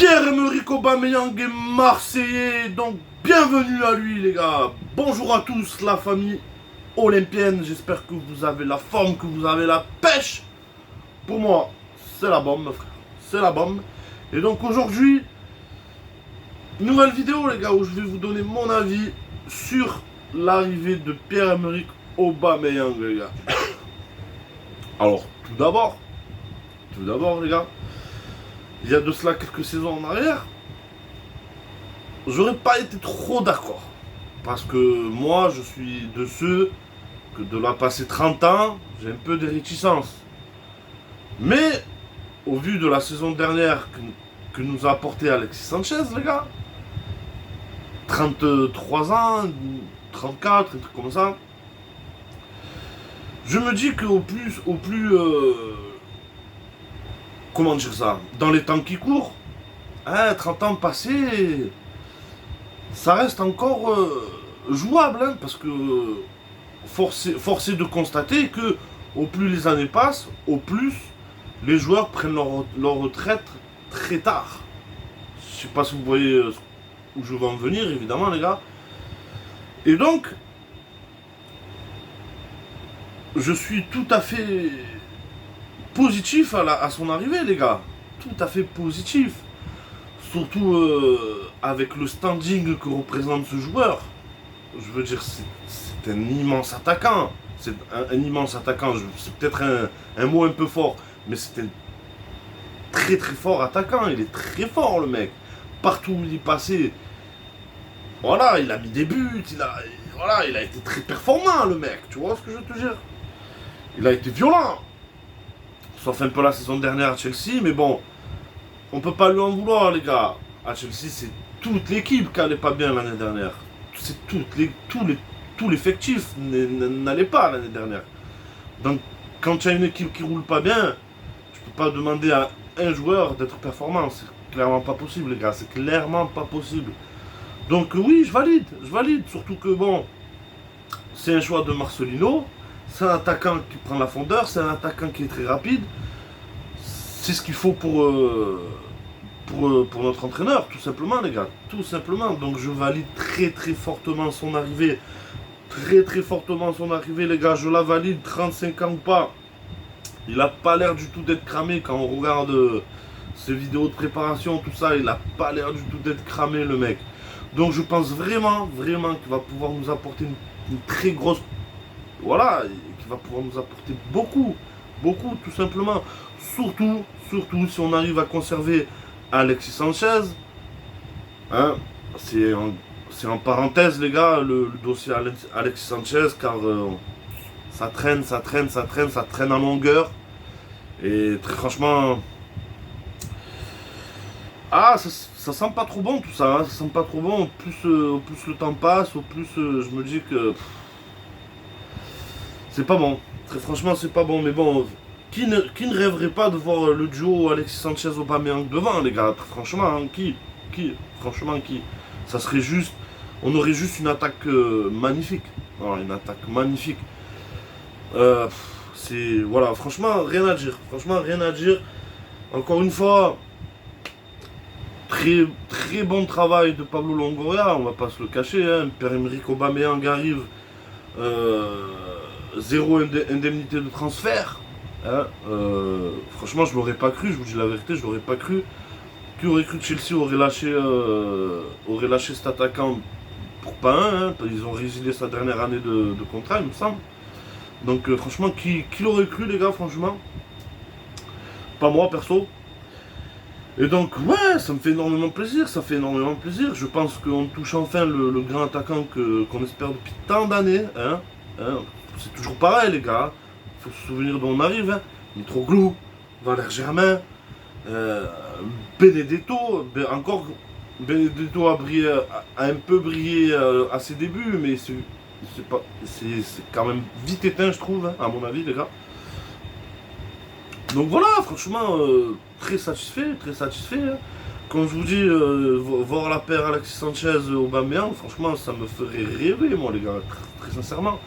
Pierre-Emerick Aubameyang est marseillais, donc bienvenue à lui les gars. Bonjour à tous la famille olympienne, j'espère que vous avez la forme, que vous avez la pêche. Pour moi, c'est la bombe frère, c'est la bombe. Et donc aujourd'hui, nouvelle vidéo les gars où je vais vous donner mon avis sur l'arrivée de Pierre-Emerick Aubameyang les gars. Alors tout d'abord les gars, il y a de cela quelques saisons en arrière, j'aurais pas été trop d'accord. Parce que moi, je suis de ceux que de la passer 30 ans, j'ai un peu des réticences. Mais, au vu de la saison dernière que nous a apporté Alexis Sanchez, les gars, 33 ans, 34, un truc comme ça, je me dis qu'au plus comment dire ça, dans les temps qui courent, 30 ans passés, ça reste encore jouable, hein, parce que force est de constater que au plus les années passent, au plus les joueurs prennent leur retraite très tard. Je sais pas si vous voyez où je veux en venir, évidemment les gars. Et donc, je suis tout à fait positif à son arrivée les gars, tout à fait positif, surtout avec le standing que représente ce joueur. Je veux dire, c'est un immense attaquant, c'est un immense attaquant, c'est peut-être un mot un peu fort, mais c'est un très très fort attaquant, il est très fort le mec, partout où il est passé, voilà, il a mis des buts, il a été très performant le mec, tu vois ce que je veux te dire, il a été violent. Sauf un peu la saison dernière à Chelsea, mais bon, on peut pas lui en vouloir les gars. À Chelsea, c'est toute l'équipe qui allait pas bien l'année dernière. C'est tout l'effectif n'allait pas l'année dernière. Donc, quand tu as une équipe qui roule pas bien, tu peux pas demander à un joueur d'être performant. C'est clairement pas possible les gars, c'est clairement pas possible. Donc oui, je valide. Surtout que bon, c'est un choix de Marcelino. C'est un attaquant qui prend la fondeur, c'est un attaquant qui est très rapide. C'est ce qu'il faut pour notre entraîneur, tout simplement les gars, tout simplement. Donc je valide très très fortement son arrivée. Très fortement son arrivée les gars, je la valide, 35 ans ou pas. Il a pas l'air du tout d'être cramé quand on regarde ses vidéos de préparation, tout ça, il a pas l'air du tout d'être cramé le mec. Donc je pense vraiment qu'il va pouvoir nous apporter une très grosse... Voilà, qui va pouvoir nous apporter beaucoup, tout simplement. Surtout si on arrive à conserver Alexis Sanchez. Hein, c'est en parenthèse, les gars, le dossier Alexis Sanchez, car ça traîne en longueur. Et très franchement... ça sent pas trop bon tout ça, hein, ça sent pas trop bon. Au plus le temps passe, au plus je me dis que... c'est pas bon, très franchement c'est pas bon, mais bon, qui ne rêverait pas de voir le duo Alexis Sanchez-Aubameyang devant les gars, très franchement, hein, franchement qui, ça serait juste, on aurait juste une attaque magnifique, voilà, une attaque magnifique, c'est, voilà, franchement rien à dire, encore une fois, très bon travail de Pablo Longoria, on va pas se le cacher, hein, Pierre-Emerick Aubameyang arrive, zéro indemnité de transfert. Hein, franchement, je l'aurais pas cru, je vous dis la vérité, je l'aurais pas cru. Qui aurait cru que Chelsea aurait lâché cet attaquant pour pas un, hein, ils ont résilié sa dernière année de contrat, il me semble. Donc franchement, qui l'aurait cru les gars, franchement. Pas moi perso. Et donc ouais, ça me fait énormément plaisir, Je pense qu'on touche enfin le grand attaquant qu'on espère depuis tant d'années, hein. C'est toujours pareil les gars, il faut se souvenir d'où on arrive, hein. Mitroglou, Valère Germain, Benedetto, Benedetto a un peu brillé à ses débuts, mais c'est quand même vite éteint je trouve, hein, à mon avis les gars. Donc voilà, franchement, très satisfait, hein. Comme je vous dis, voir la paire Alexis Sanchez Aubameyang, franchement, ça me ferait rêver, moi, les gars, très sincèrement,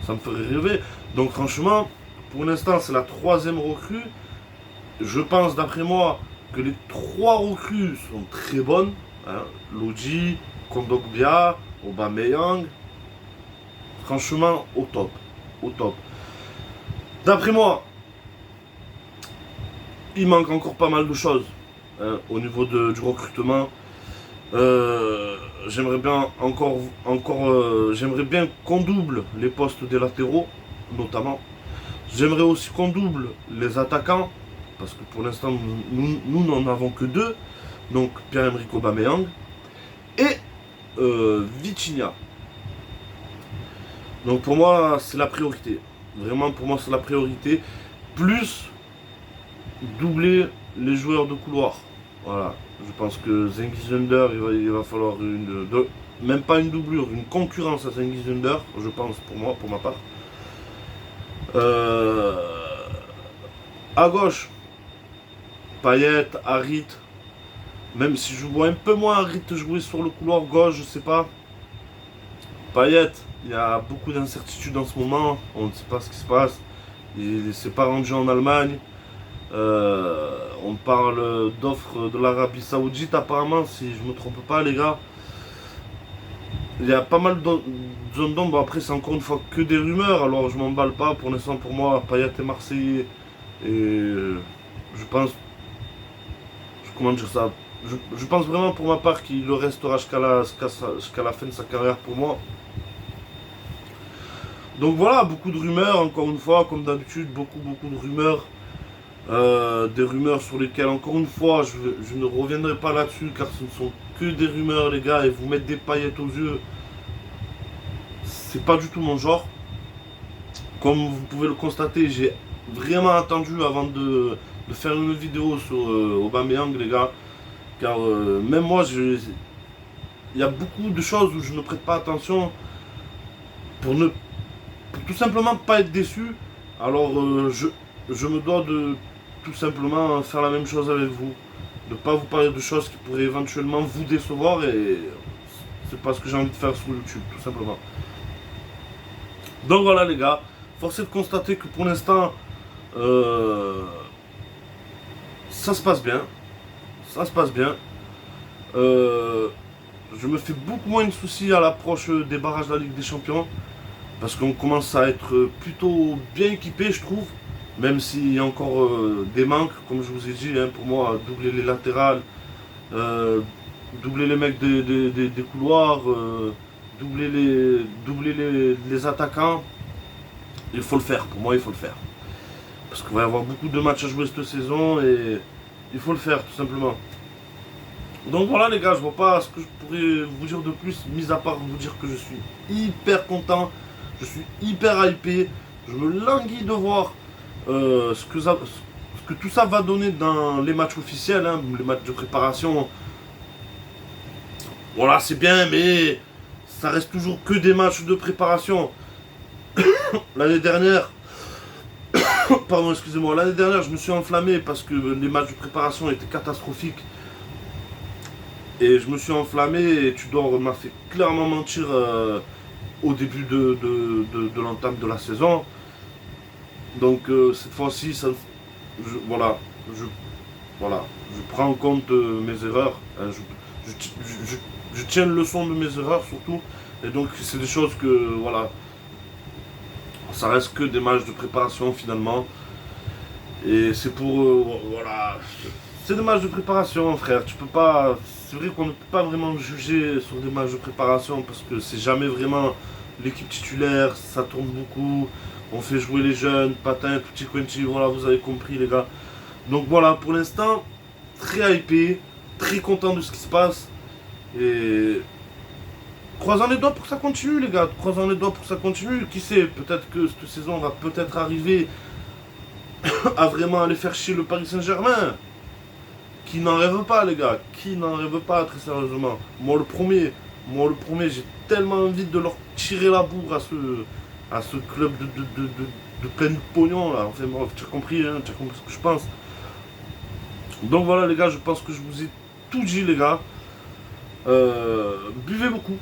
ça me ferait rêver. Donc, franchement, pour l'instant, c'est la 3e recrue. Je pense, d'après moi, que les 3 recrues sont très bonnes. Hein, Lodji, Kondogbia, Aubameyang. Franchement, au top. Au top. D'après moi, il manque encore pas mal de choses hein, au niveau du recrutement. J'aimerais bien j'aimerais bien qu'on double les postes des latéraux, notamment. J'aimerais aussi qu'on double les attaquants, parce que pour l'instant, nous n'en avons que 2. Donc Pierre-Emerick Aubameyang et Vitinha. Donc pour moi, c'est la priorité. Vraiment, pour moi, c'est la priorité. Plus doubler les joueurs de couloir. Voilà. Je pense que Cengiz Under, il va falloir même pas une doublure, une concurrence à Cengiz Under, je pense, pour ma part. À gauche, Payet, Harit. Même si je vois un peu moins Harit jouer sur le couloir gauche, je sais pas. Payet, il y a beaucoup d'incertitudes en ce moment. On ne sait pas ce qui se passe. Il ne s'est pas rendu en Allemagne. On parle d'offres de l'Arabie Saoudite apparemment, si je me trompe pas les gars. Il y a pas mal de zones d'ombre. Après c'est encore une fois que des rumeurs, alors je m'emballe pas. Pour l'instant pour moi Payet est Marseillais. Et je pense... Comment dire ça, je pense vraiment pour ma part qu'il le restera jusqu'à la fin de sa carrière pour moi. Donc voilà, beaucoup de rumeurs, encore une fois, comme d'habitude, beaucoup de rumeurs. Des rumeurs sur lesquelles, encore une fois, je ne reviendrai pas là-dessus, car ce ne sont que des rumeurs, les gars, et vous mettre des paillettes aux yeux, c'est pas du tout mon genre. Comme vous pouvez le constater, j'ai vraiment attendu avant de faire une vidéo sur Aubameyang, les gars, car même moi, il y a beaucoup de choses où je ne prête pas attention pour tout simplement pas être déçu. Alors je me dois de tout simplement faire la même chose avec vous, de pas vous parler de choses qui pourraient éventuellement vous décevoir, et c'est pas ce que j'ai envie de faire sur YouTube, tout simplement. Donc voilà les gars, force est de constater que pour l'instant ça se passe bien, ça se passe bien. Je me fais beaucoup moins de soucis à l'approche des barrages de la Ligue des Champions, parce qu'on commence à être plutôt bien équipé, je trouve. Même s'il y a encore des manques, comme je vous ai dit, hein, pour moi, doubler les latérales, doubler les mecs des couloirs, doubler les attaquants, il faut le faire, pour moi il faut le faire. Parce qu'il va y avoir beaucoup de matchs à jouer cette saison et il faut le faire tout simplement. Donc voilà les gars, je vois pas ce que je pourrais vous dire de plus, mis à part vous dire que je suis hyper content, je suis hyper hypé, je me languis de voir ce que tout ça va donner dans les matchs officiels, hein, les matchs de préparation. Voilà, c'est bien, mais ça reste toujours que des matchs de préparation. L'année dernière, pardon, excusez-moi, l'année dernière, je me suis enflammé parce que les matchs de préparation étaient catastrophiques. Et je me suis enflammé et Tudor m'a fait clairement mentir au début de l'entame de la saison. Donc cette fois-ci, voilà, je prends en compte mes erreurs. Hein, je tiens le leçon de mes erreurs surtout. Et donc c'est des choses que, voilà, ça reste que des matchs de préparation finalement. Et c'est pour, voilà, c'est des matchs de préparation frère. Tu peux pas, c'est vrai qu'on ne peut pas vraiment juger sur des matchs de préparation parce que c'est jamais vraiment l'équipe titulaire, ça tourne beaucoup. On fait jouer les jeunes, Patin, Tutti Quanti, voilà, vous avez compris les gars. Donc voilà, pour l'instant, très hypé, très content de ce qui se passe. Et croisons les doigts pour que ça continue les gars, croisons les doigts pour que ça continue. Qui sait, peut-être que cette saison va peut-être arriver à vraiment aller faire chier le Paris Saint-Germain. Qui n'en rêve pas les gars, qui n'en rêve pas très sérieusement. Moi le premier, j'ai tellement envie de leur tirer la bourre à ce club de plein de pognon là, enfin bref, tu as compris ce que je pense. Donc voilà les gars, je pense que je vous ai tout dit les gars. Buvez beaucoup.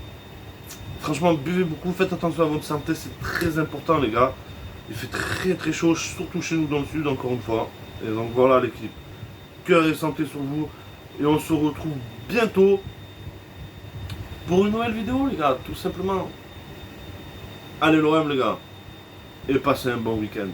Franchement buvez beaucoup, faites attention à votre santé, c'est très important les gars. Il fait très chaud, surtout chez nous dans le sud encore une fois. Et donc voilà l'équipe. cœur et santé sur vous. Et on se retrouve bientôt pour une nouvelle vidéo, les gars, tout simplement. Allez l'OM, les gars. Et passez un bon week-end.